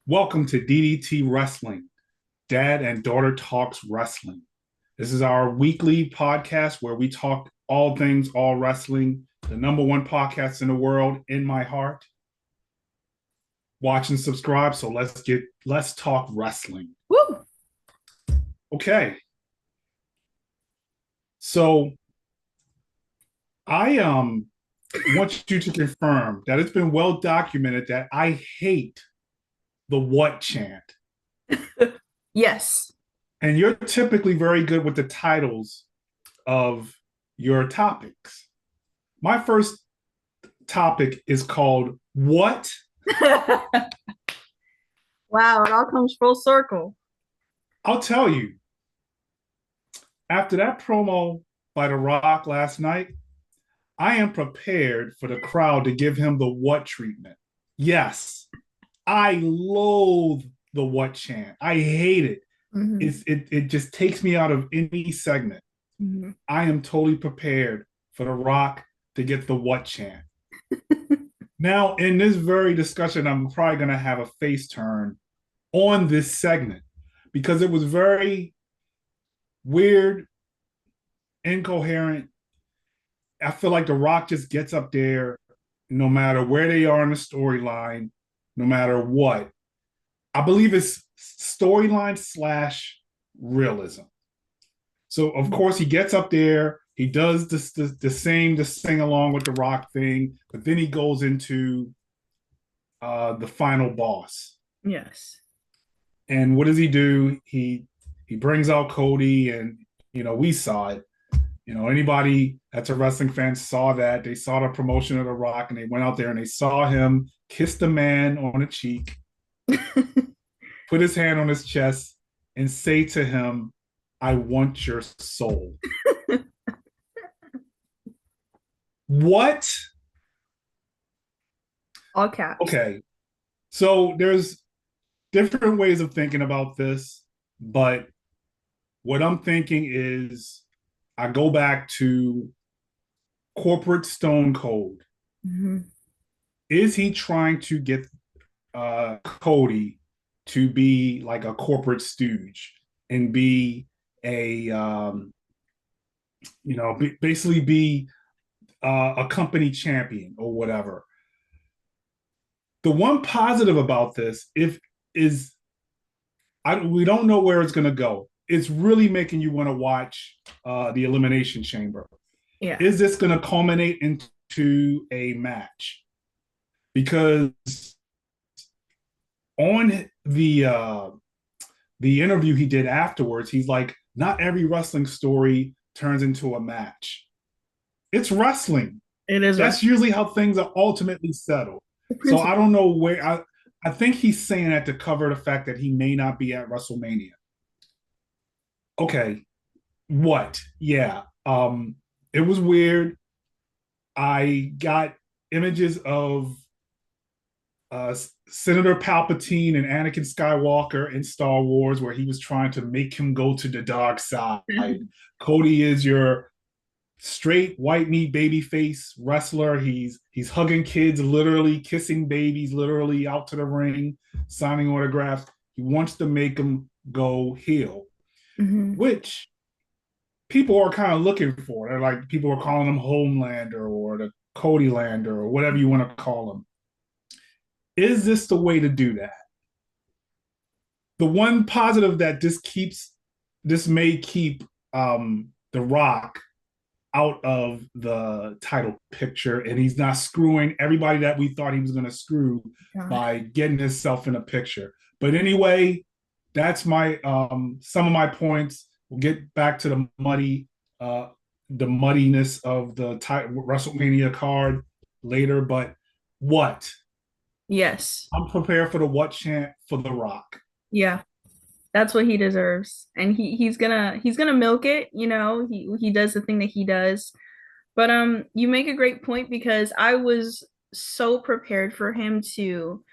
Welcome to DDT Wrestling, Dad and Daughter Talks Wrestling. This is our weekly podcast where we talk all things, all wrestling, the number one podcast in the world, in my heart. Watch and subscribe. So let's talk wrestling. Woo! Okay. So I want you to confirm that it's been well documented that I hate the what chant. Yes. And you're typically very good with the titles of your topics. My first topic is called What? Wow, it all comes full circle. I'll tell you, after that promo by The Rock last night, I am prepared for the crowd to give him the what treatment. Yes, I loathe the what chant. I hate it. It just takes me out of any segment. I am totally prepared for The Rock to get the what chant. Now, in this very discussion, I'm probably going to have a face turn on this segment because it was very weird, incoherent. I feel like The Rock just gets up there no matter where they are in the storyline, no matter what. I believe it's storyline / realism. So, of course, he gets up there. He does the sing along with the Rock thing, but then he goes into the final boss. Yes. And what does he do? He brings out Cody, and we saw it. Anybody that's a wrestling fan saw that. They saw the promotion of the Rock, and they went out there and they saw him kiss the man on the cheek, put his hand on his chest, and say to him, "I want your soul." What? All caps. Okay. So there's different ways of thinking about this, but what I'm thinking is I go back to corporate Stone Cold. Is he trying to get Cody to be like a corporate stooge and be a, basically be a company champion or whatever? The one positive about this, we don't know where it's going to go. It's really making you want to watch the Elimination Chamber. Yeah. Is this going to culminate into a match? Because on the interview he did afterwards, he's like, not every wrestling story turns into a match. It's wrestling. It is. That's usually how things are ultimately settled. So I don't know where I think he's saying that to cover the fact that he may not be at WrestleMania. Okay. What? Yeah. It was weird. I got images of Senator Palpatine and Anakin Skywalker in Star Wars where he was trying to make him go to the dark side. Cody is your straight white meat baby face wrestler. He's hugging kids, literally kissing babies, literally out to the ring, signing autographs. He wants to make them go heel, which people are kind of looking for. They're like, people are calling him Homelander or the Cody Lander or whatever you want to call him. Is this the way to do that? The one positive that this may keep The Rock out of the title picture, and he's not screwing everybody that we thought he was going to screw by getting himself in a picture. But anyway, that's my some of my points. We'll get back to the muddiness of the WrestleMania card later. But what? Yes. I'm prepared for the what chant for The Rock. Yeah. That's what he deserves. And he's gonna milk it, he does the thing that he does. But you make a great point because I was so prepared for him to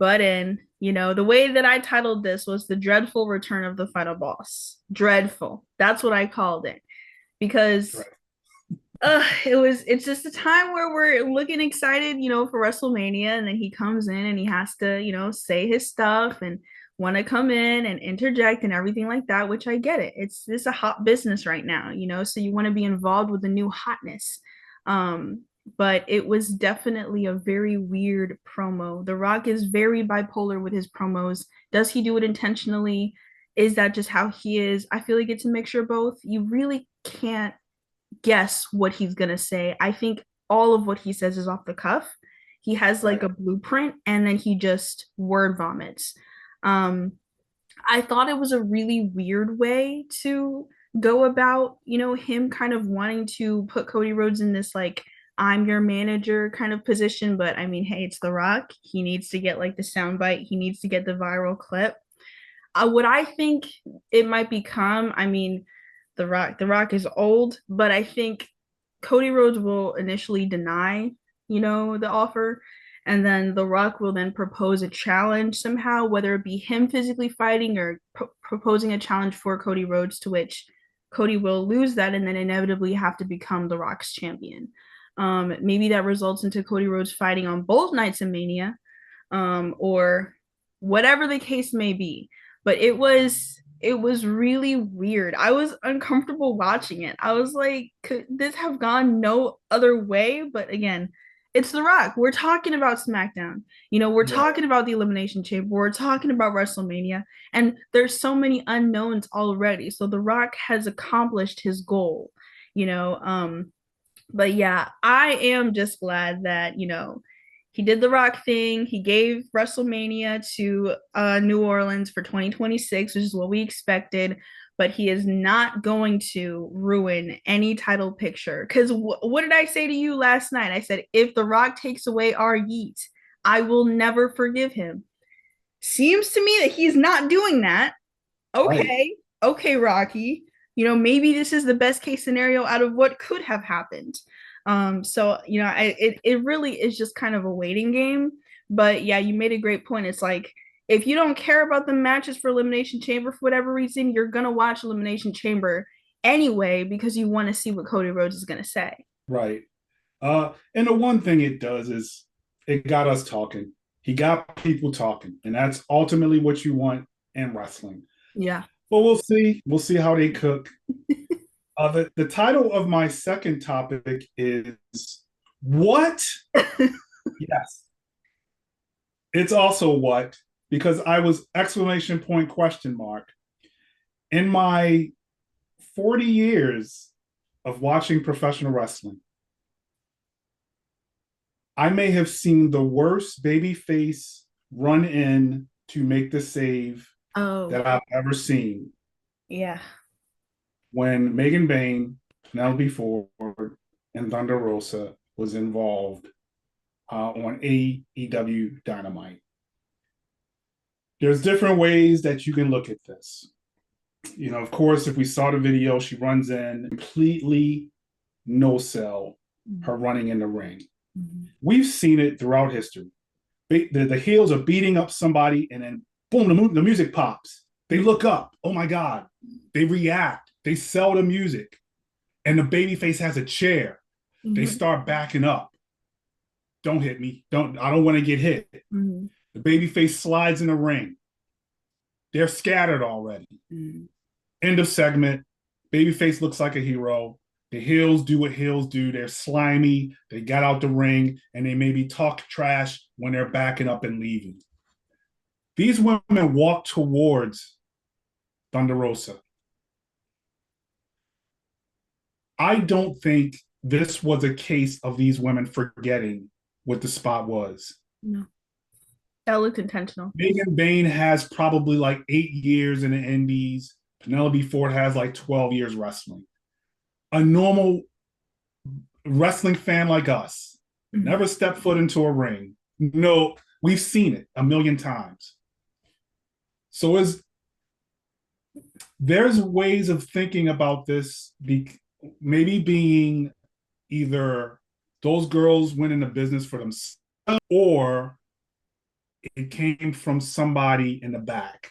butt in. The way that I titled this was the dreadful return of the final boss. Dreadful. That's what I called it. Because It's just a time where we're looking excited, for WrestleMania, and then he comes in and he has to, say his stuff and want to come in and interject and everything like that, which I get it. It's a hot business right now, so you want to be involved with the new hotness. Um, but it was definitely a very weird promo. The Rock is very bipolar with his promos. Does he do it intentionally? Is that just how he is? I feel like it's a mixture of both. You really can't guess what he's going to say. I think all of what he says is off the cuff. He has like a blueprint and then he just word vomits. Um, I thought it was a really weird way to go about, him kind of wanting to put Cody Rhodes in this like I'm your manager kind of position. But I mean, hey, it's The Rock. He needs to get like the soundbite. He needs to get the viral clip. What I think it might become, I mean, the Rock is old, but I think Cody Rhodes will initially deny, the offer, and then The Rock will then propose a challenge somehow, whether it be him physically fighting or proposing a challenge for Cody Rhodes, to which Cody will lose that and then inevitably have to become The Rock's champion. Maybe that results into Cody Rhodes fighting on both nights of Mania, or whatever the case may be. But it was really weird. I was uncomfortable watching it. I was like, could this have gone no other way? But again, it's The Rock. We're talking about SmackDown. We're talking about the Elimination Chamber. We're talking about WrestleMania. And there's so many unknowns already. So The Rock has accomplished his goal, you know. But yeah, I am just glad that, he did the Rock thing. He gave WrestleMania to New Orleans for 2026, which is what we expected. But he is not going to ruin any title picture. Because what did I say to you last night? I said, if The Rock takes away our yeet, I will never forgive him. Seems to me that he's not doing that. Okay, okay, Rocky. Maybe this is the best case scenario out of what could have happened. So it really is just kind of a waiting game. But yeah, you made a great point. It's like if you don't care about the matches for Elimination Chamber for whatever reason, you're gonna watch Elimination Chamber anyway because you want to see what Cody Rhodes is gonna say. Right. And the one thing it does is it got us talking. He got people talking, and that's ultimately what you want in wrestling. Yeah. But we'll see. We'll see how they cook. The title of my second topic is What? Yes. It's also what, because I was exclamation point question mark. In my 40 years of watching professional wrestling, I may have seen the worst babyface run in to make the save that I've ever seen. Yeah. When Megan Bayne, Penelope Ford, and Thunder Rosa was involved on AEW Dynamite. There's different ways that you can look at this. Of course, if we saw the video, she runs in completely no sell, her running in the ring. Mm-hmm. We've seen it throughout history. The heels are beating up somebody, and then boom, the music pops. They look up. Oh my God. They react. They sell the music. And the babyface has a chair. Mm-hmm. They start backing up. Don't hit me. I don't want to get hit. Mm-hmm. The babyface slides in the ring. They're scattered already. Mm-hmm. End of segment. Babyface looks like a hero. The heels do what heels do. They're slimy. They got out the ring, and they maybe talk trash when they're backing up and leaving. These women walk towards Thunder Rosa. I don't think this was a case of these women forgetting what the spot was. No. That looked intentional. Megan Bayne has probably like 8 years in the indies. Penelope Ford has like 12 years wrestling. A normal wrestling fan like us never stepped foot into a ring. No, we've seen it a million times. So there's ways of thinking about this, maybe being either those girls went into business for themselves or it came from somebody in the back.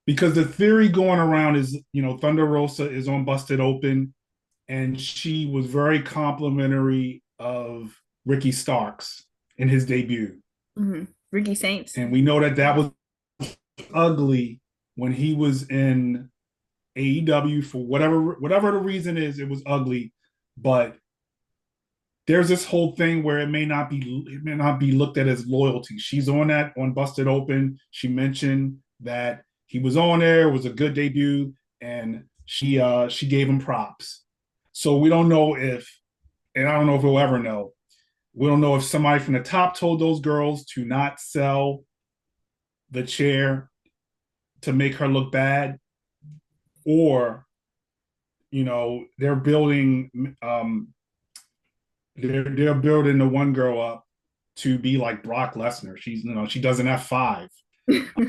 Because the theory going around is, Thunder Rosa is on Busted Open. and she was very complimentary of Ricky Starks in his debut. Mm-hmm. Ricky Saints. And we know that that was ugly when he was in AEW for whatever the reason is, it was ugly. But there's this whole thing where it may not be looked at as loyalty. She's on Busted Open. She mentioned that he was on there, it was a good debut, and she gave him props. So we don't know if, and I don't know if we'll ever know. We don't know if somebody from the top told those girls to not sell the chair to make her look bad, or they're building they're building the one girl up to be like Brock Lesnar. She doesn't have five.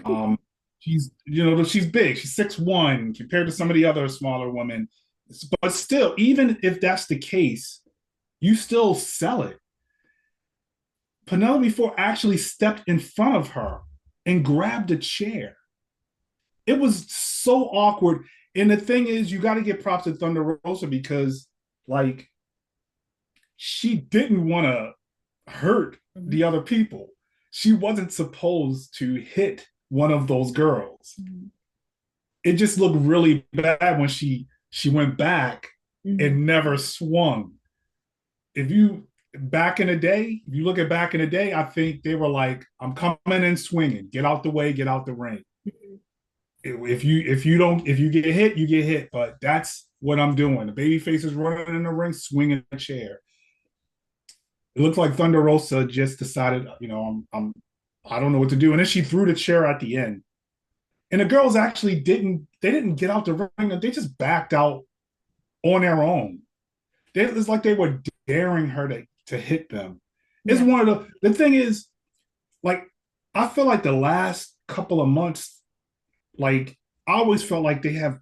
Um, she's big. She's 6'1" compared to some of the other smaller women. But still, even if that's the case, you still sell it. Penelope Ford actually stepped in front of her and grabbed a chair. It was so awkward. And the thing is, you got to give props to Thunder Rosa because, like, she didn't want to hurt the other people. She wasn't supposed to hit one of those girls. Mm-hmm. It just looked really bad when she went back and never swung. If you look at back in the day, I think they were like, I'm coming in swinging. Get out the way, get out the ring. Mm-hmm. If you get hit, you get hit. But that's what I'm doing. The babyface is running in the ring, swinging a chair. It looked like Thunder Rosa just decided, I don't know what to do. And then she threw the chair at the end. And the girls actually didn't get out the ring. They just backed out on their own. It's like they were daring her to hit them. Yeah. It's one of the thing is, like, I feel like the last couple of months, like, I always felt like they have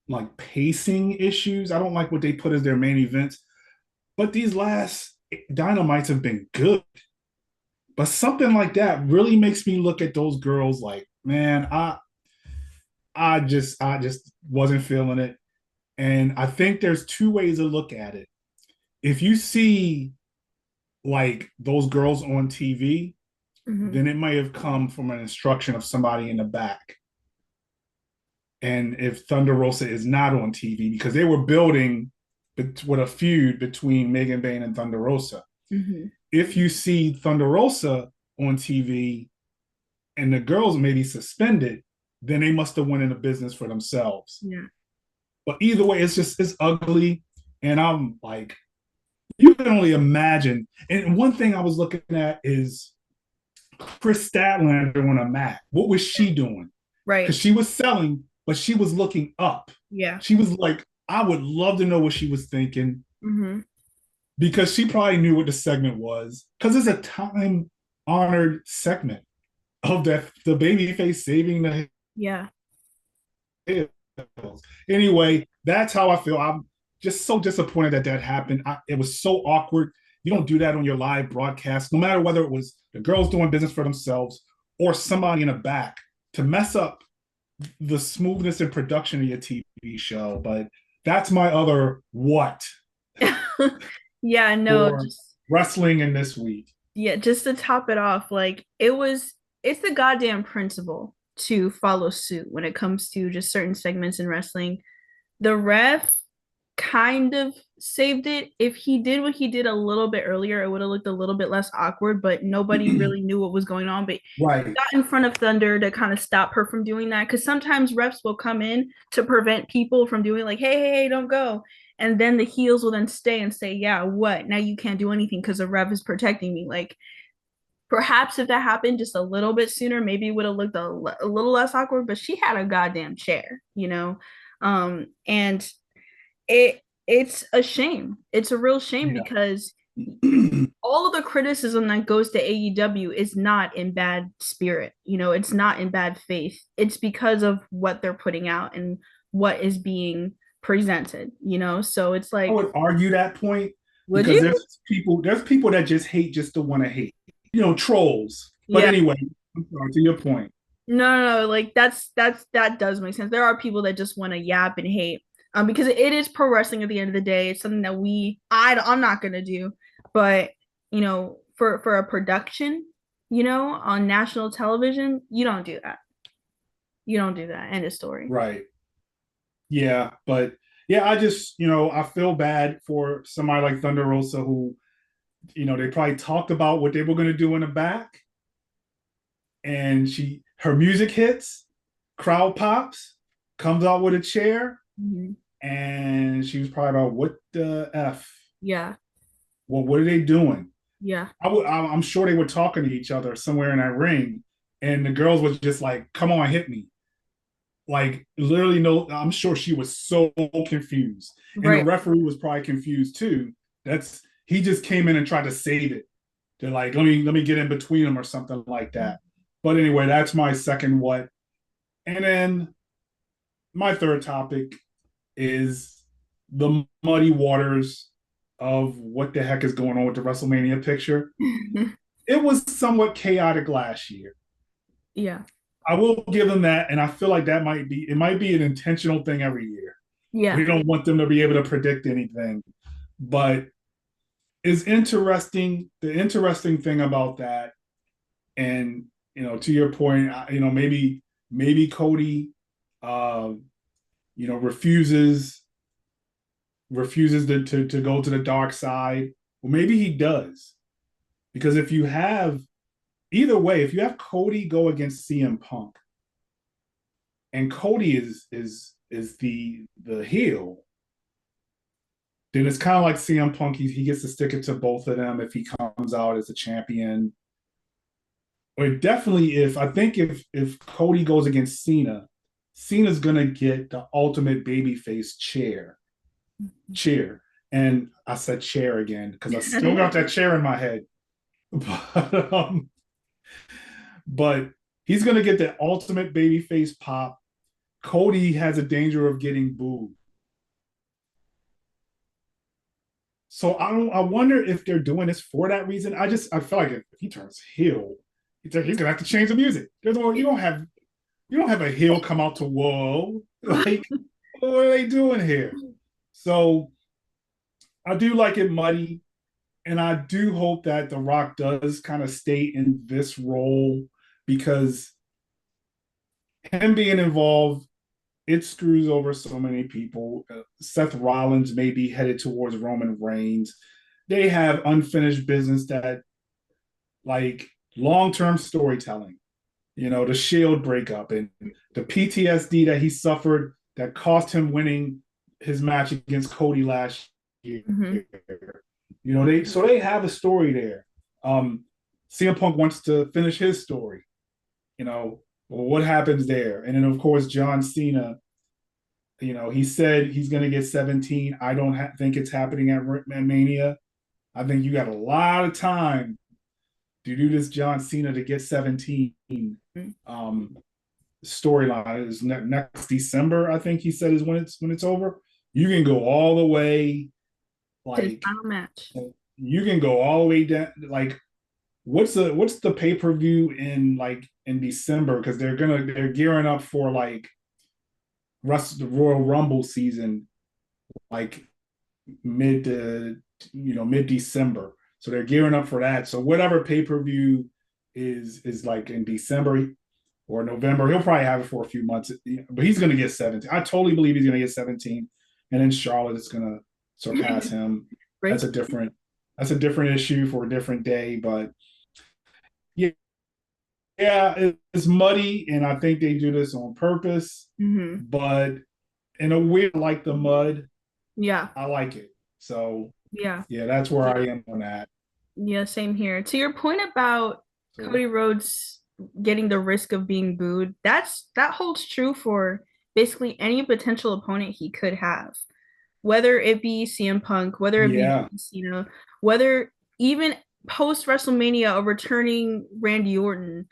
like pacing issues. I don't like what they put as their main events. But these last Dynamites have been good. But something like that really makes me look at those girls like, man, I just wasn't feeling it. And I think there's two ways to look at it. If you see like those girls on TV, then it might have come from an instruction of somebody in the back. And if Thunder Rosa is not on TV, because they were building with a feud between Megan Bayne and Thunder Rosa. Mm-hmm. If you see Thunder Rosa on TV and the girls may be suspended, then they must have went into business for themselves. Yeah. But either way, it's ugly. And I'm like, you can only imagine. And one thing I was looking at is Chris Statlander on a mat. What was she doing? Right. Because she was selling, but she was looking up. Yeah. She was like, I would love to know what she was thinking. Mm-hmm. Because she probably knew what the segment was. Because it's a time-honored segment of the babyface saving the hills. Anyway, that's how I feel. I'm just so disappointed that happened. It was so awkward. You don't do that on your live broadcast, no matter whether it was the girls doing business for themselves or somebody in the back, to mess up the smoothness and production of your TV show. But that's my other what. Yeah, no. Wrestling in this week. Yeah, just to top it off, like it's the goddamn principle to follow suit when it comes to just certain segments in wrestling. The ref kind of saved it. If he did what he did a little bit earlier, it would have looked a little bit less awkward, but nobody really knew what was going on. But right. He got in front of Thunder to kind of stop her from doing that, because sometimes refs will come in to prevent people from doing like, hey, don't go. And then the heels will then stay and say, yeah, what? Now you can't do anything because the ref is protecting me. Like, perhaps if that happened just a little bit sooner, maybe it would have looked a little less awkward, but she had a goddamn chair, and it's a shame. It's a real shame because all of the criticism that goes to AEW is not in bad spirit. It's not in bad faith. It's because of what they're putting out and what is being presented, so it's like, I would argue that point because there's people that just hate just to want to hate, trolls. But anyway, I'm sorry, to your point. No, like that does make sense. There are people that just want to yap and hate. because it is pro wrestling at the end of the day. It's something that I'm not gonna do, but for a production, on national television, you don't do that. You don't do that. End of story. Right. Yeah, but yeah, I just I feel bad for somebody like Thunder Rosa who they probably talked about what they were going to do in the back, and her music hits, crowd pops, comes out with a chair, and she was probably about, what the f? Yeah. Well, what are they doing? Yeah. I'm sure they were talking to each other somewhere in that ring, and the girls was just like, "Come on, hit me!" Like literally, no. I'm sure she was so confused, and the referee was probably confused too. He just came in and tried to save it. They're like, let me get in between them or something like that. But anyway, that's my second what. And then my third topic is the muddy waters of what the heck is going on with the WrestleMania picture. It was somewhat chaotic last year. Yeah. I will give them that, and I feel like it might be an intentional thing every year. Yeah. We don't want them to be able to predict anything. But it's interesting. The interesting thing about that, and to your point, maybe Cody refuses to go to the dark side. Well, maybe he does. Because if you have Cody go against CM Punk, and Cody is the heel, then it's kind of like CM Punk. He gets to stick it to both of them if he comes out as a champion. Or definitely, if Cody goes against Cena, Cena's gonna get the ultimate babyface chair. And I said chair again because I still got that chair in my head. But he's going to get the ultimate babyface pop. Cody has a danger of getting booed. So I wonder if they're doing this for that reason. I feel like if he turns heel, he's going to have to change the music. You don't have a heel come out to whoa. Like, what are they doing here? So I do like it muddy, and I do hope that The Rock does kind of stay in this role, because him being involved, it screws over so many people. Seth Rollins may be headed towards Roman Reigns. They have unfinished business that, like, long-term storytelling, the Shield breakup and the PTSD that he suffered that cost him winning his match against Cody last year. They have a story there. CM Punk wants to finish his story. What happens there? And then, of course, John Cena, he said he's going to get 17. I don't think it's happening at Mania. I think you got a lot of time to do this John Cena to get 17 storyline. Is next December, I think he said, is when it's over. You can go all the way, like, final match. You can go all the way down. Like, what's the pay-per-view in December? Because they're gearing up for like the Royal Rumble season, like mid-December. So they're gearing up for that. So whatever pay-per-view is like in December or November, he'll probably have it for a few months. But he's gonna get 17. I totally believe he's gonna get 17. And then Charlotte is gonna surpass him. Right. That's a different issue for a different day. But yeah, it's muddy, and I think they do this on purpose. Mm-hmm. But in a way, like the mud, yeah, I like it. So yeah, that's where I am on that. Yeah, same here. To your point about Cody Rhodes getting the risk of being booed, that holds true for basically any potential opponent he could have, whether it be CM Punk, whether it be Cena, whether even post WrestleMania, a returning Randy Orton.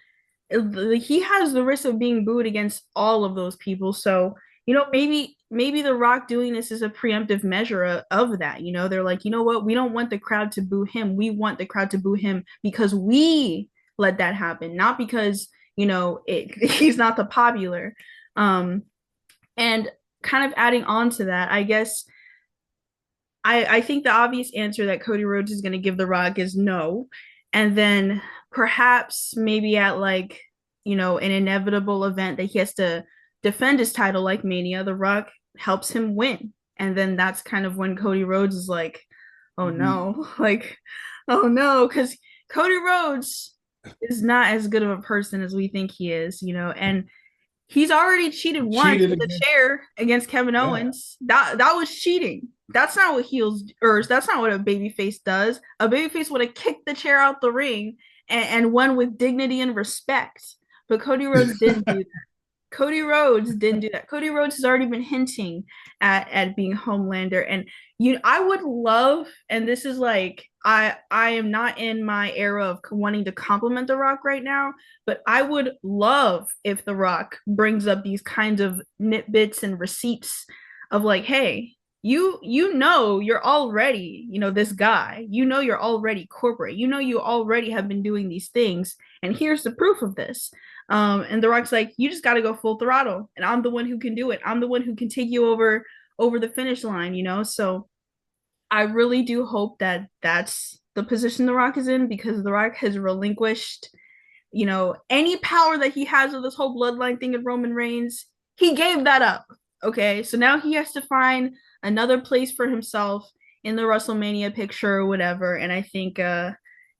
He has the risk of being booed against all of those people. So, maybe The Rock doing this is a preemptive measure of that. They're like, you know what? We don't want the crowd to boo him. We want the crowd to boo him because we let that happen, not because, he's not the popular. And kind of adding on to that, I guess I think the obvious answer that Cody Rhodes is going to give The Rock is no. And then perhaps maybe at like, an inevitable event that he has to defend his title like Mania, The Rock helps him win. And then that's kind of when Cody Rhodes is like, oh no, like, oh no, because Cody Rhodes is not as good of a person as we think he is, and he's already cheated once Cheated with a again. chair against Kevin Owens. That was cheating. That's not what heels or that's not what a babyface does. A babyface would have kicked the chair out the ring and won with dignity and respect. But Cody Rhodes didn't do that. Cody Rhodes didn't do that. Cody Rhodes has already been hinting at being Homelander, and I would love, and this is like I am not in my era of wanting to compliment The Rock right now, but I would love if The Rock brings up these kinds of nitbits and receipts of like, hey, you're already this guy, you're already corporate, you already have been doing these things, and here's the proof of this. And The Rock's like, you just got to go full throttle, and I'm the one who can do it. I'm the one who can take you over the finish line, So I really do hope that that's the position The Rock is in, because The Rock has relinquished, any power that he has with this whole bloodline thing of Roman Reigns. He gave that up. Okay, so now he has to find another place for himself in the WrestleMania picture or whatever. And I think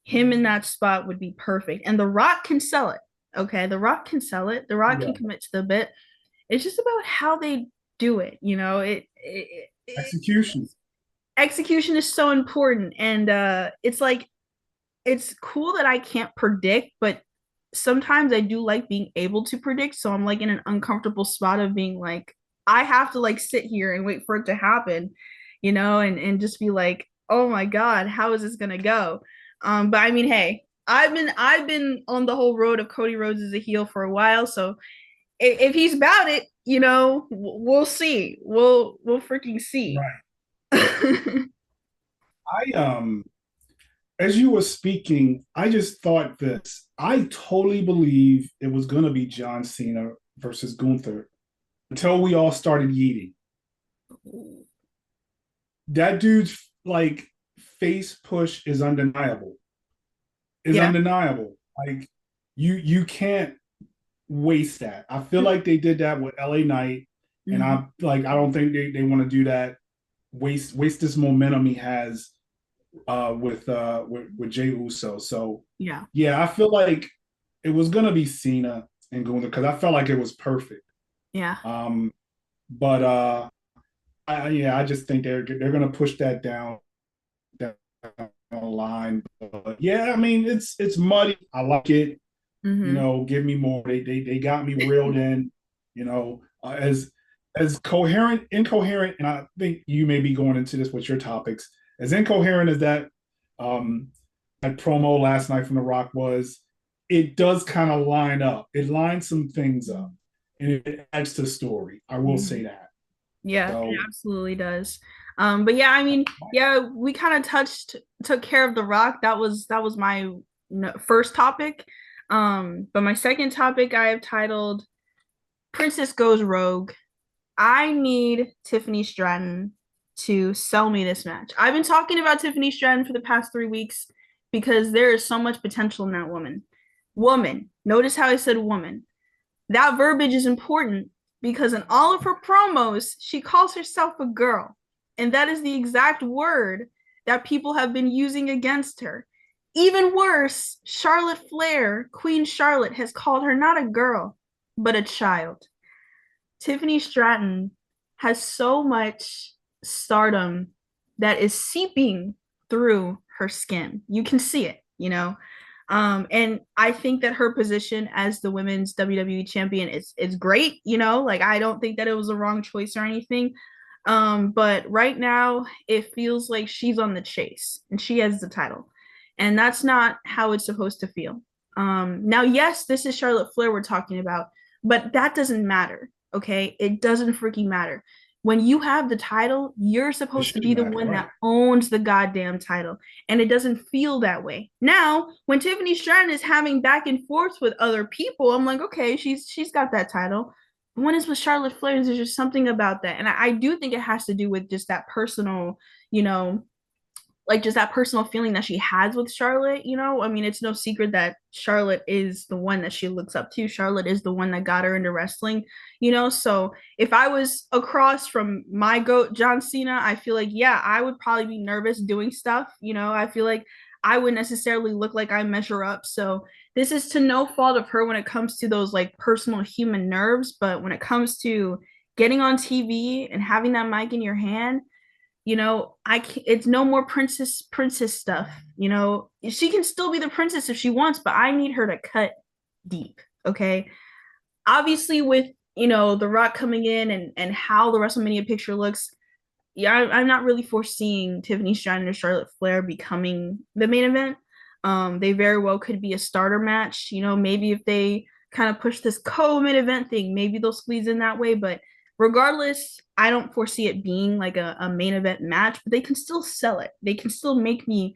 him in that spot would be perfect. And The Rock can sell it. Okay, The Rock can sell it. The Rock can commit to the bit. It's just about how they do it. Execution. Execution is so important, and it's like it's cool that I can't predict, but sometimes I do like being able to predict. So I'm like in an uncomfortable spot of being like, I have to like sit here and wait for it to happen, and just be like, oh my God, how is this gonna go? But I mean, hey, I've been on the whole road of Cody Rhodes as a heel for a while, so if he's about it, we'll see. We'll freaking see. Right. As you were speaking, I just thought this. I totally believe it was gonna be John Cena versus Gunther until we all started yeeting. That dude's like face push is undeniable. Is undeniable. Like you can't waste that. I feel like they did that with LA Knight, and I don't think they want to do that. Waste this momentum he has with Jey Uso. So yeah, I feel like it was gonna be Cena and Gunther because I felt like it was perfect. Yeah. But I just think they're gonna push that down the line. But yeah, I mean it's muddy. I like it. Give me more. They got me reeled in. As coherent, incoherent, and I think you may be going into this with your topics. As incoherent as that promo last night from The Rock was, it does kind of line up. It lines some things up, and it adds to the story. I will say that. Yeah, so, it absolutely does. But yeah, I mean, yeah, we kind of took care of The Rock. That was my first topic. But my second topic I have titled Princess Goes Rogue. I need Tiffany Stratton to sell me this match. I've been talking about Tiffany Stratton for the past 3 weeks because there is so much potential in that woman. Woman. Notice how I said woman. That verbiage is important because in all of her promos, she calls herself a girl. And that is the exact word that people have been using against her. Even worse, Charlotte Flair, Queen Charlotte, has called her not a girl, but a child. Tiffany Stratton has so much stardom that is seeping through her skin. You can see it, and I think that her position as the women's WWE champion is great, like I don't think that it was a wrong choice or anything. But right now it feels like she's on the chase and she has the title. And that's not how it's supposed to feel. Now, yes, this is Charlotte Flair we're talking about, but that doesn't matter. Okay, it doesn't freaking matter. When you have the title, you're supposed to be the one that owns the goddamn title, and it doesn't feel that way. Now, when Tiffany Stratton is having back and forth with other people, I'm like, okay, she's got that title, when it's with Charlotte Flair, there's just something about that. And I do think it has to do with just that personal, you know, like just that personal feeling that she has with Charlotte, you know? I mean, it's no secret that Charlotte is the one that she looks up to. Charlotte is the one that got her into wrestling, you know? So if I was across from my GOAT, John Cena, I feel like, yeah, I would probably be nervous doing stuff, you know? I feel like I wouldn't necessarily look like I measure up. So this is to no fault of her when it comes to those like personal human nerves. But when it comes to getting on TV and having that mic in your hand, you know, it's no more princess stuff. You know, she can still be the princess if she wants, but I need her to cut deep. Okay, obviously with, you know, The Rock coming in and how the WrestleMania picture looks, yeah, I'm not really foreseeing Tiffany Stratton or Charlotte Flair becoming the main event. They very well could be a starter match. You know, maybe if they kind of push this co-main event thing, maybe they'll squeeze in that way. But regardless, I don't foresee it being like a main event match, but they can still sell it. They can still make me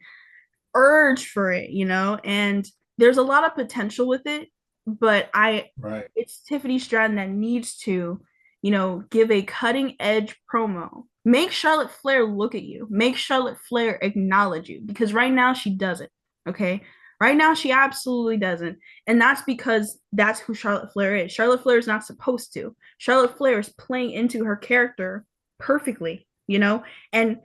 urge for it, you know, and there's a lot of potential with it, but Right. it's Tiffany Stratton that needs to, you know, give a cutting edge promo. Make Charlotte Flair look at you. Make Charlotte Flair acknowledge you because right now she doesn't. Okay. Right now she absolutely doesn't. And that's because that's who Charlotte Flair is. Charlotte Flair is not supposed to. Charlotte Flair is playing into her character perfectly, you know? And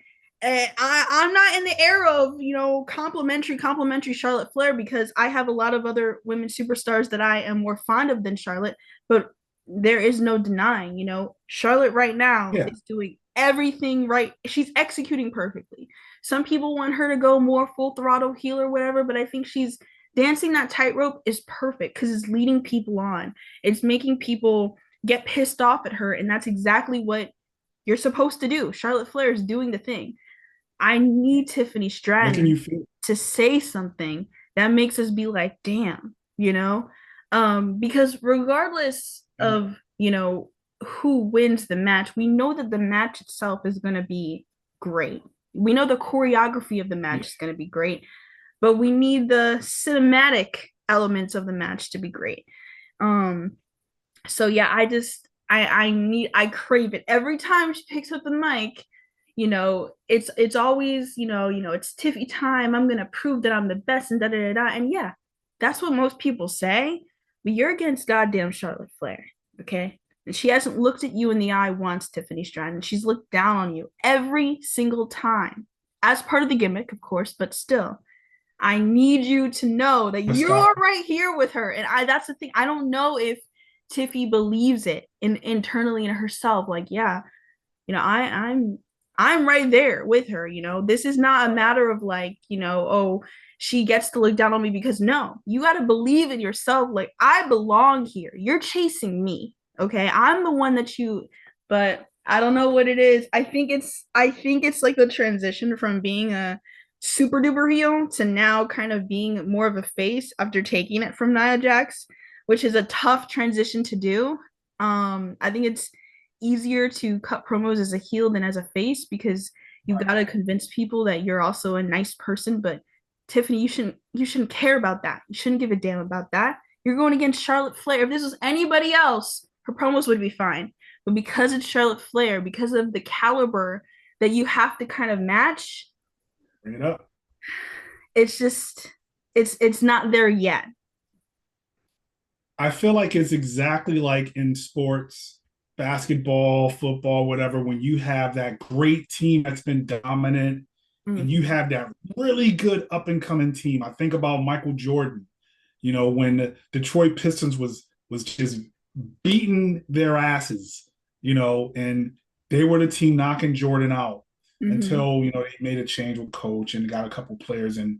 I'm not in the era of, you know, complimentary Charlotte Flair because I have a lot of other women superstars that I am more fond of than Charlotte, but there is no denying, you know, Charlotte right now Yeah. is doing everything right. She's executing perfectly. Some people want her to go more full throttle heel or whatever, but I think she's dancing that tightrope is perfect because it's leading people on. It's making people get pissed off at her, and that's exactly what you're supposed to do. Charlotte Flair is doing the thing. I need Tiffany Making Stratton you feel. to say something that makes us be like, damn, you know? Because regardless of, you know, who wins the match, we know that the match itself is going to be great. We know the choreography of the match Yeah. is going to be great, but we need the cinematic elements of the match to be great. Um, so yeah, I crave it every time she picks up the mic. You know, it's always, it's Tiffy time. I'm gonna prove that I'm the best and da da da da. And yeah, that's what most people say. But you're against goddamn Charlotte Flair, okay? And she hasn't looked at you in the eye once, Tiffany Stratton. She's looked down on you every single time, as part of the gimmick, of course. But still, I need you to know that you're right here with her. And that's the thing. I don't know if Tiffy believes it internally in herself. Like, yeah, you know, I'm right there with her. You know, this is not a matter of like, you know, oh, she gets to look down on me because no, you got to believe in yourself. Like, I belong here. You're chasing me. Okay. I'm the one that you, but I don't know what it is. I think it's like the transition from being a super duper heel to now kind of being more of a face after taking it from Nia Jax, which is a tough transition to do. I think it's easier to cut promos as a heel than as a face because you got to convince people that you're also a nice person. But Tiffany, you shouldn't care about that. You shouldn't give a damn about that. You're going against Charlotte Flair. If this was anybody else, her promos would be fine. But because it's Charlotte Flair, because of the caliber that you have to kind of match, Bring it up. it's just it's not there yet. I feel like it's exactly like in sports, basketball, football, whatever, when you have that great team that's been dominant and Mm. you have that really good up and coming team. I think about Michael Jordan, when the Detroit Pistons was just beating their asses, and they were the team knocking Jordan out Mm-hmm. until, they made a change with coach and got a couple players and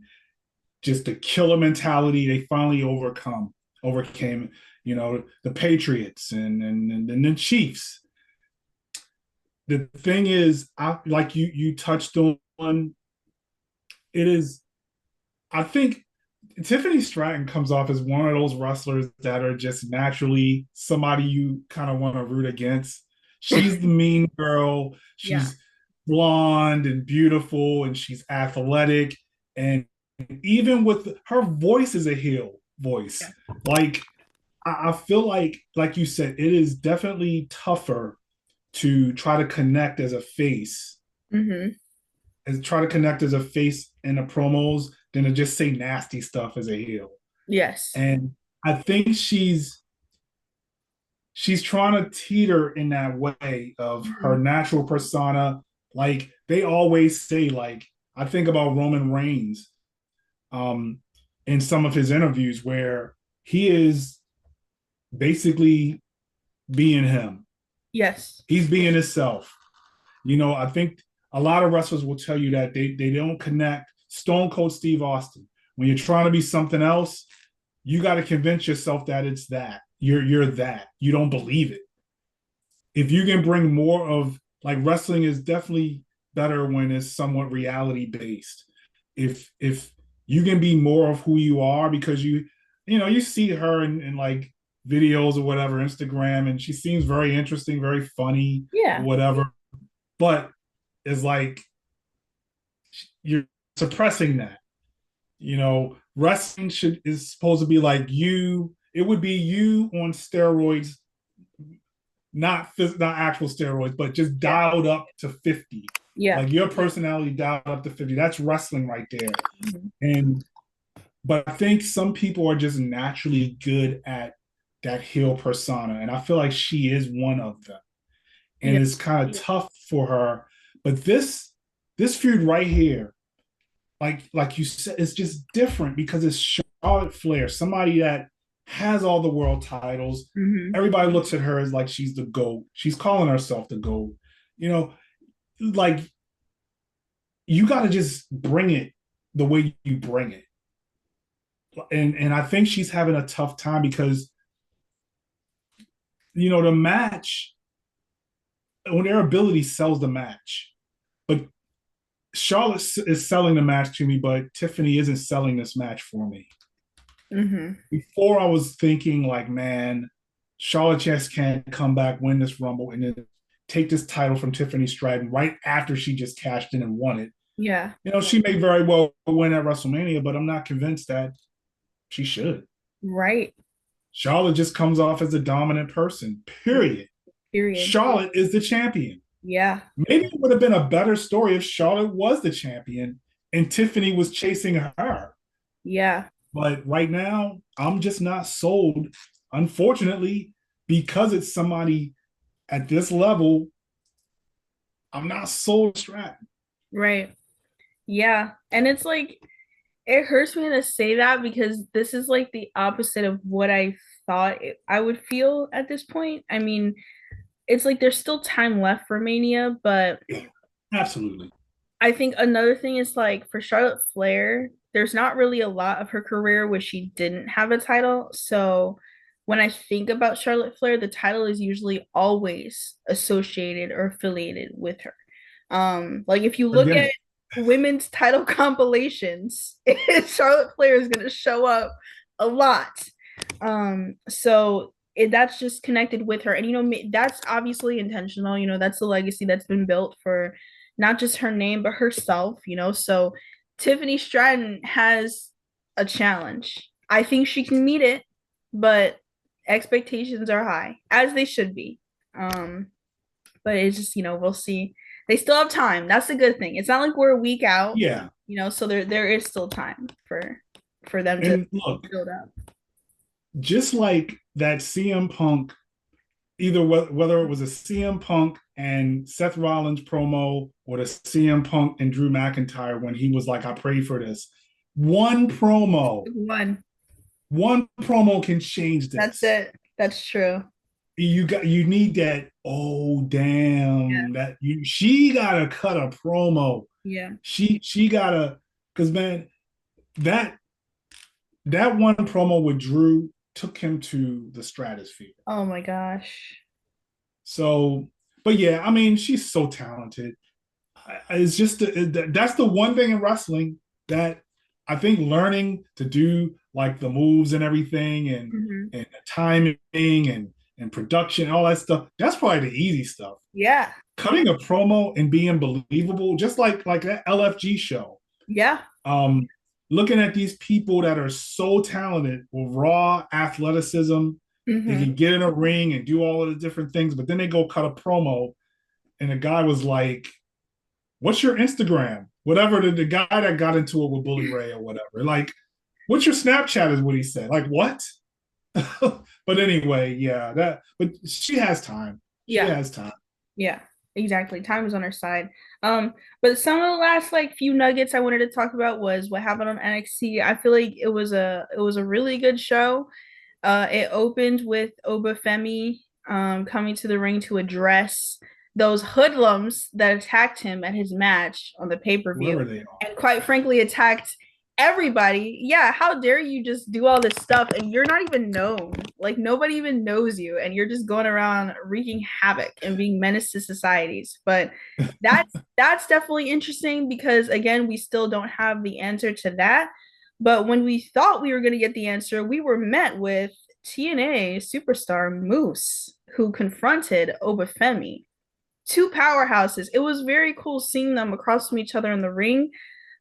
just the killer mentality they finally overcame, the Patriots and the Chiefs. The thing is, like you touched on, it is. I think Tiffany Stratton comes off as one of those wrestlers that are just naturally somebody you kind of want to root against. She's the mean girl. Yeah. She's blonde and beautiful, and she's athletic. And even with her voice is a heel voice. Yeah. Like I feel like you said, it is definitely tougher to try to connect as a face, Mm-hmm. and try to connect as a face in the promos than to just say nasty stuff as a heel. Yes. And I think she's trying to teeter in that way of her Mm-hmm. natural persona. Like they always say, like I think about Roman Reigns um, in some of his interviews where he is basically being him. Yes. He's being himself. I think a lot of wrestlers will tell you that they don't connect. Stone Cold Steve Austin. When you're trying to be something else, you got to convince yourself that it's that. You're that. You don't believe it. If you can bring more of like wrestling is definitely better when it's somewhat reality based. If you can be more of who you are because you see her in like videos or whatever, Instagram, and she seems very interesting, very funny or Yeah. whatever. But it's like you're suppressing that. Wrestling is supposed to be like you. It would be you on steroids, not actual steroids, but just Yeah. dialed up to 50. Yeah. Like your personality dialed up to 50. That's wrestling right there. Mm-hmm. And but I think some people are just naturally good at that heel persona. And I feel like she is one of them. And Yeah. it's kind of tough for her. But this feud right here, like you said, it's just different because it's Charlotte Flair, somebody that has all the world titles. Mm-hmm. Everybody looks at her as like she's the GOAT. She's calling herself the GOAT. You know, like you got to just bring it the way you bring it. And I think she's having a tough time because the match, when their ability sells the match, but Charlotte is selling the match to me, but Tiffany isn't selling this match for me. Mm-hmm. Before I was thinking like, man, Charlotte just can't come back, win this Rumble, and then take this title from Tiffany Stratton right after she just cashed in and won it. Yeah. She may very well win at WrestleMania, but I'm not convinced that she should. Right. Charlotte just comes off as a dominant person, period. Period. Charlotte is the champion. Yeah. Maybe it would have been a better story if Charlotte was the champion and Tiffany was chasing her. Yeah. But right now, I'm just not sold, unfortunately, because it's somebody at this level. I'm not sold Stratton. Right. Yeah. And it's like it hurts me to say that because this is like the opposite of what I thought I would feel at this point. I mean, it's like there's still time left for Mania, but Yeah, absolutely. I think another thing is like for Charlotte Flair, there's not really a lot of her career where she didn't have a title. So when I think about Charlotte Flair, the title is usually always associated or affiliated with her. Like if you look at Again, women's title compilations, Charlotte Flair is gonna show up a lot. That's just connected with her, and that's obviously intentional. That's the legacy that's been built for not just her name but herself. So Tiffany Stratton has a challenge. I think she can meet it, but expectations are high, as they should be. But it's just we'll see. They still have time. That's a good thing. It's not like we're a week out. yeah. So there is still time for them to And look, build up. just like that CM Punk, either whether it was a CM Punk and Seth Rollins promo or the CM Punk and Drew McIntyre when he was like, I prayed for this. One promo can change this. That's it. That's true. You need that. Oh damn, she gotta cut a promo. Yeah. She gotta, because man, that one promo with Drew took him to the stratosphere. Oh my gosh. So, but yeah, I mean, she's so talented. It's just that's the one thing in wrestling that I think learning to do like the moves and everything and the timing and production, all that stuff. That's probably the easy stuff. Yeah. Cutting a promo and being believable, just like that LFG show. Yeah. Looking at these people that are so talented with raw athleticism They Mm-hmm. can get in a ring and do all of the different things, but then they go cut a promo, and the guy was like, "What's your Instagram?" Whatever the guy that got into it with Bully Ray or whatever, like, "What's your Snapchat?" is what he said. Like, what? But anyway, yeah, that. But she has time. She Yeah. has time. Yeah, exactly. Time was on our side. But some of the last like few nuggets I wanted to talk about was what happened on NXT. I feel like it was a really good show. It opened with Obafemi coming to the ring to address those hoodlums that attacked him at his match on the pay-per-view, Whoever they are. and quite frankly attacked everybody. Yeah, how dare you just do all this stuff and you're not even known. Like nobody even knows you and you're just going around wreaking havoc and being menace to societies. But that's definitely interesting because again, we still don't have the answer to that. But when we thought we were going to get the answer, we were met with TNA superstar Moose, who confronted Obafemi. Two powerhouses. It was very cool seeing them across from each other in the ring.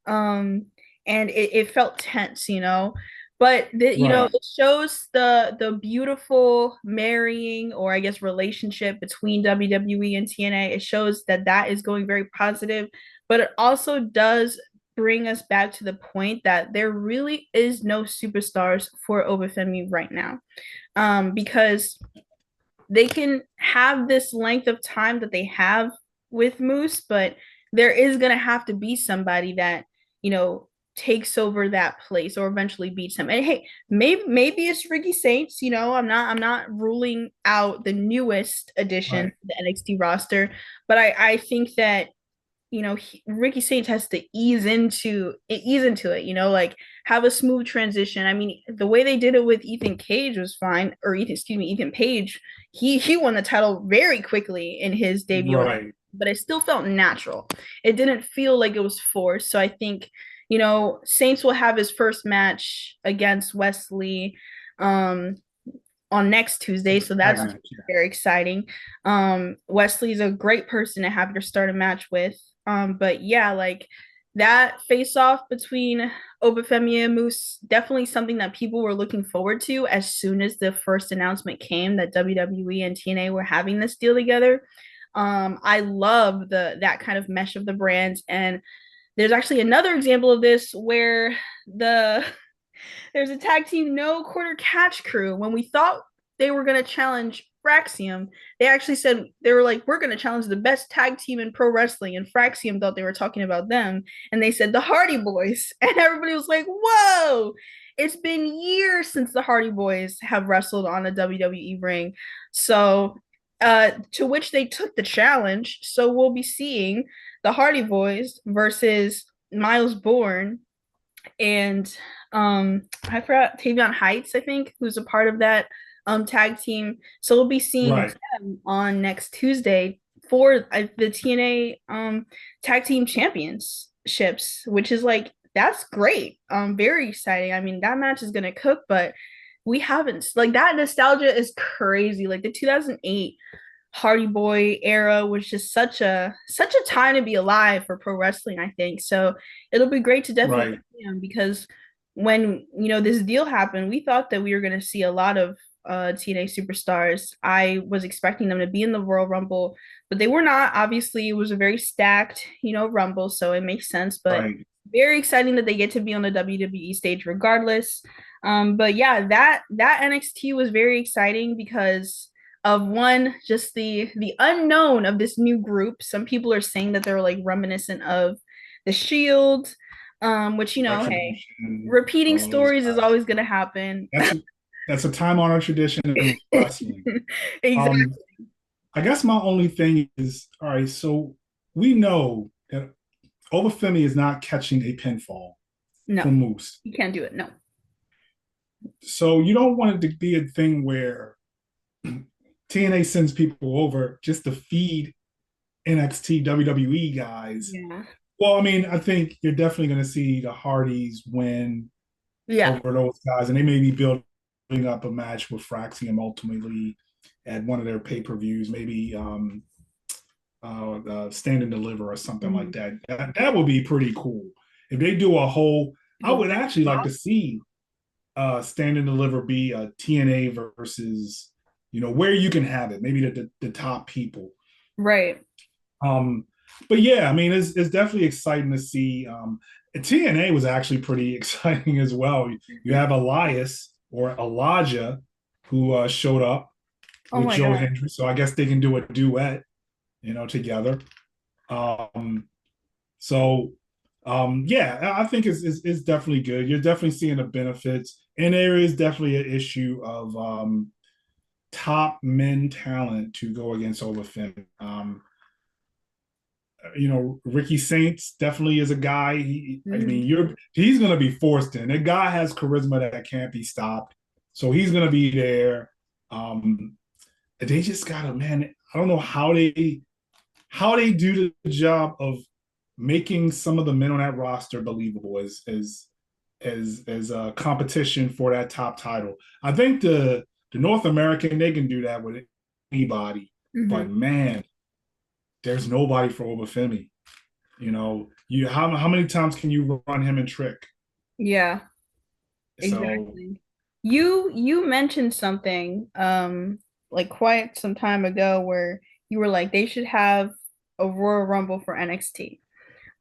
Um, and it felt tense, you know. But Right. it shows the beautiful marrying, or I guess relationship between WWE and TNA. It shows that that is going very positive, but it also does bring us back to the point that there really is no superstars for Obafemi right now, because they can have this length of time that they have with Moose, but there is going to have to be somebody that, you know, takes over that place or eventually beats him. And hey, maybe it's Ricky Saints, you know, I'm not ruling out the newest addition Right. to the NXT roster, but I think that Ricky Saints has to ease into it, like have a smooth transition. I mean, the way they did it with Ethan Cage was fine, or Ethan Page. He won the title very quickly in his debut, Right. but it still felt natural. It didn't feel like it was forced. So I think, Saints will have his first match against Wesley um on next Tuesday, so Tag that's match. Yeah. very exciting. Wesley's a great person to have to start a match with. But yeah, like that face off between Obafemi and Moose, definitely something that people were looking forward to as soon as the first announcement came that WWE and TNA were having this deal together. I love that kind of mesh of the brands, and there's actually another example of this where the there's a tag team no quarter catch crew. When we thought they were going to challenge Fraxium, they actually said, they were like, we're going to challenge the best tag team in pro wrestling. And Fraxium thought they were talking about them. And they said the Hardy Boys. And everybody was like, whoa, it's been years since the Hardy Boys have wrestled on a WWE ring. So, to which they took the challenge. So we'll be seeing the Hardy Boys versus Miles Bourne and I forgot Tavion Heights, I think, who's a part of that tag team. So we'll be seeing Right. them on next Tuesday for the TNA tag team championships, which is like that's great. Very exciting. I mean, that match is gonna cook, but we haven't like that nostalgia is crazy. Like the 2008 Hardy Boy era was just such a time to be alive for pro wrestling, I think. So it'll be great to definitely Right. see them because when this deal happened, we thought that we were going to see a lot of TNA superstars. I was expecting them to be in the Royal Rumble, but they were not. Obviously, it was a very stacked, Rumble, so it makes sense. But Right. very exciting that they get to be on the WWE stage regardless. But yeah, that NXT was very exciting because of one, just the unknown of this new group. Some people are saying that they're like reminiscent of the Shield, which hey, Retribution. repeating All those stories is guys. always gonna happen. That's a time honored tradition in wrestling. Exactly. I guess my only thing is, all right, so we know that Obafemi is not catching a pinfall No, from Moose. you can't do it. No. So you don't want it to be a thing where TNA sends people over just to feed NXT WWE guys. Yeah. Well, I mean, I think you're definitely going to see the Hardys win Yeah. over those guys, and they may be building up a match with Fraxium ultimately at one of their pay-per-views, maybe Stand and Deliver or something like Mhm. that. That would be pretty cool if they do a whole. I The would actually like to see Stand and Deliver be TNA versus, where you can have it, maybe the top people. Right. But yeah, I mean, it's definitely exciting to see. TNA was actually pretty exciting as well. You have Elias or Elijah who showed up Oh with my Joe God. Hendry, so I guess they can do a duet, together. Um, so yeah, I think it's definitely good. You're definitely seeing the benefits, and there is definitely an issue of top men talent to go against Obafemi. Ricky Saints definitely is a guy. I Mhm. mean, he's gonna be forced in. That guy has charisma that can't be stopped, so he's gonna be there. Um, they just gotta, man. I don't know how they do the job of making some of the men on that roster believable as a competition for that top title. I think the North American, they can do that with anybody, but Mhm. man, there's nobody for Obafemi. How many times can you run him and Trick? Yeah, So exactly. You mentioned something like quite some time ago where you were like they should have a Royal Rumble for NXT.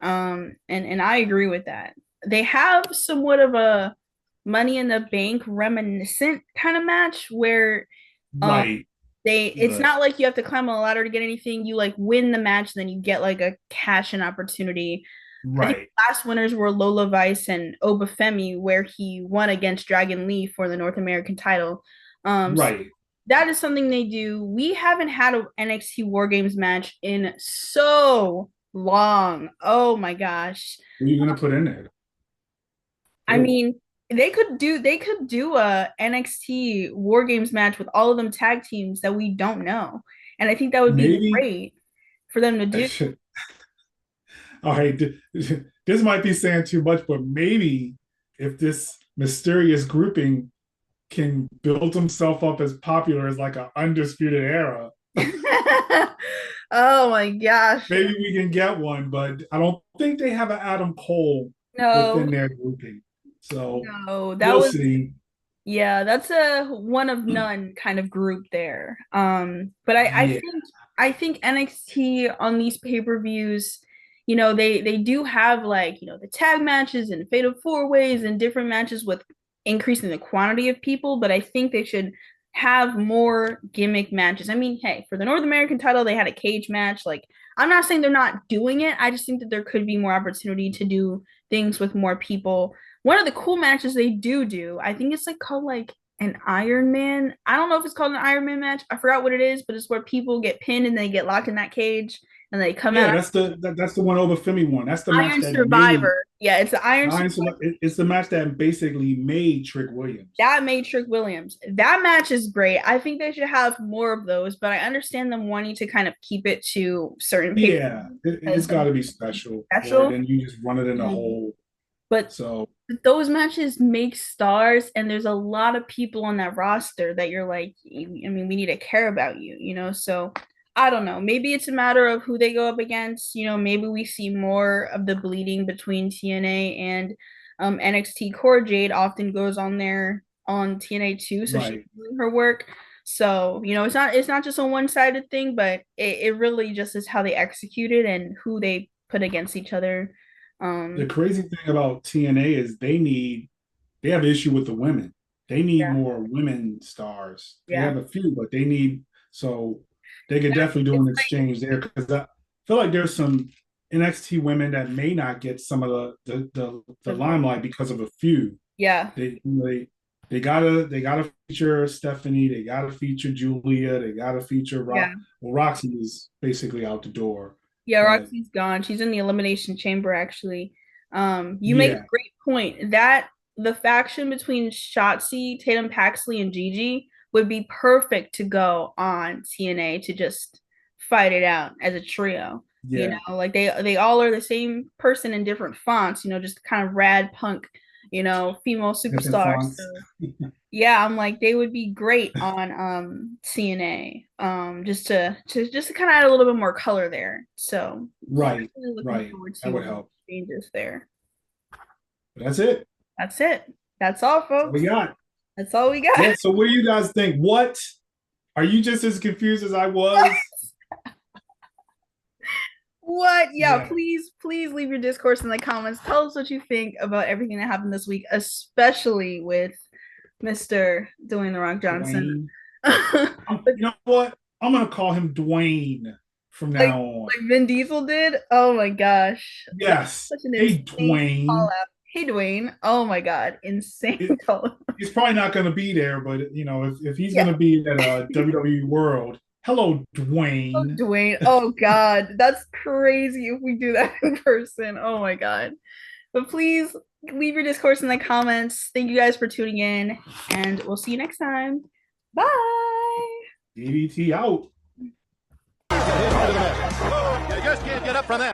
And I agree with that. They have somewhat of a Money in the Bank reminiscent kind of match where um right, it's but not like you have to climb on a ladder to get anything. You like win the match, then you get like a cash in opportunity. I think right, the last winners were Lola Vice and Obafemi, where he won against Dragon Lee for the North American title. So right. that is something they do. We haven't had an NXT War Games match in so long. Oh my gosh. Who are you gonna put in there? I Who? mean, they could do a NXT War Games match with all of them tag teams that we don't know. And I think that would be Maybe. great for them to do. All right, this might be saying too much, but maybe if this mysterious grouping can build himself up as popular as like an undisputed era, Oh my gosh. maybe we can get one. But I don't think they have an Adam Cole No, within their grouping, so no, that we'll was see. yeah, that's a one of none kind of group there. But Yeah, I think NXT on these pay-per-views, they do have like, the tag matches and fatal four ways and different matches with increasing the quantity of people, but I think they should have more gimmick matches. I mean, hey, for the North American title, they had a cage match. Like, I'm not saying they're not doing it. I just think that there could be more opportunity to do things with more people. One of the cool matches they do, I think it's like called like an Iron Man. I don't know if it's called an Iron Man match. I forgot what it is, but it's where people get pinned and they get locked in that cage and they come yeah, out. that's the one over Femi one. That's the match Iron that made Survivor. Yeah, it's the Iron Survivor. it's the match that basically made Trick Williams. That made Trick Williams. That match is great. I think they should have more of those, but I understand them wanting to kind of keep it to certain paper Yeah, it's as got to be special, or special. then you just run it in a Mhm. hole. But So those matches make stars, and there's a lot of people on that roster that you're like, I mean, we need to care about you. So I don't know. Maybe it's a matter of who they go up against. Maybe we see more of the bleeding between TNA and NXT. Cora Jade often goes on there on TNA too, so she's right, doing her work. So it's not just a one-sided thing, but it really just is how they execute it and who they put against each other. the Um, crazy thing about TNA is they have an issue with the women. They need yeah, more women stars. They yeah. have a few, but they need so they could Yeah, definitely do it's an exchange there because I feel like there's some NXT women that may not get some of the like limelight because of a few. yeah, They gotta feature Stephanie. They gotta feature Julia. They gotta feature yeah, Well, Roxy is basically out the door, yeah. but Roxy's gone. She's in the elimination chamber actually. You make a yeah, great point that the faction between Shotzi, Tatum Paxley, and Gigi would be perfect to go on TNA to just fight it out as a trio. yeah, Like they all are the same person in different fonts. Just kind of rad punk. Female different superstars. fonts. So yeah, I'm like they would be great on CNA. Just to kind of add a little bit more color there. So Right, definitely looking right. forward That to would help. changes there. But that's it. That's it. That's all, That's all folks. we got. That's all we got. Yeah. So what do you guys think? What? Are you just as confused as I was? What? Yeah, Yeah. please leave your discourse in the comments. Tell us what you think about everything that happened this week, especially with Mr. Dwayne The Rock Johnson. Dwayne. You know what? I'm gonna call him Dwayne from like now on. like Vin Diesel did. Oh my gosh. That's Yes. such an Hey, insane call Dwayne. out. Hey Dwayne. Oh my god. Insane call out. He's probably not going to be there, but you know, if he's Yeah. going to be at WWE World, hello, Oh, Dwayne. Dwayne. Oh God, that's crazy if we do that in person. Oh my God. But please leave your discourse in the comments. Thank you guys for tuning in, and we'll see you next time. Bye. DDT out. You just can't get up from that.